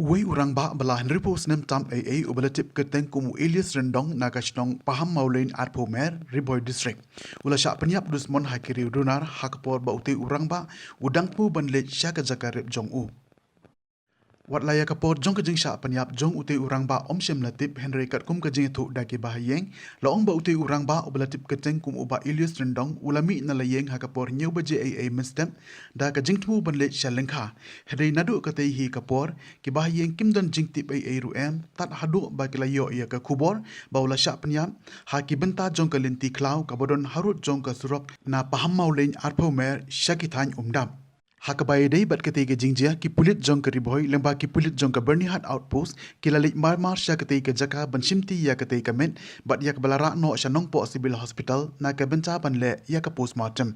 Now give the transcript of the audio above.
Uwei rangbah belahan ribu snem tam AA ubalatip keteng kumu Elias rendong nakashnong paham maulain arpomer riboy district. Ula syak pyniap dusmon hakiri runar hakapor bauti urangba udang pu banlet Shah jakarib jong u. Wat laya kapor jong kajing syak pyniap jong uti urangba om shem latip Henry kat kum kajing itu dagi bahayeng laong ba uti urangba ubalatip keteng kum uba Elias rendong ulami nalayeng hakapor nyau baje AA menstem da kajing tu banlet Shah lengkha. Henry nadu katai hi kapor ki bahayeng kim dan jing tip AA ruem tat hadu ba kilayo ia ke kubor ba ula syak pyniap ha ki benta jong ka linti klau kabodon harut jong ka surok na paham maulain arpomer Shakithan umdam. Hakabai day bat ketiga jingjia ki pulit jong ke riboy lemba ki pulit jong ke Bernihat outpost ki lalik mar sya ketiga jaka banshimti ya ketiga men bat ya kebalara no syanong po sibil hospital na ke benca banle ya ke postmortem.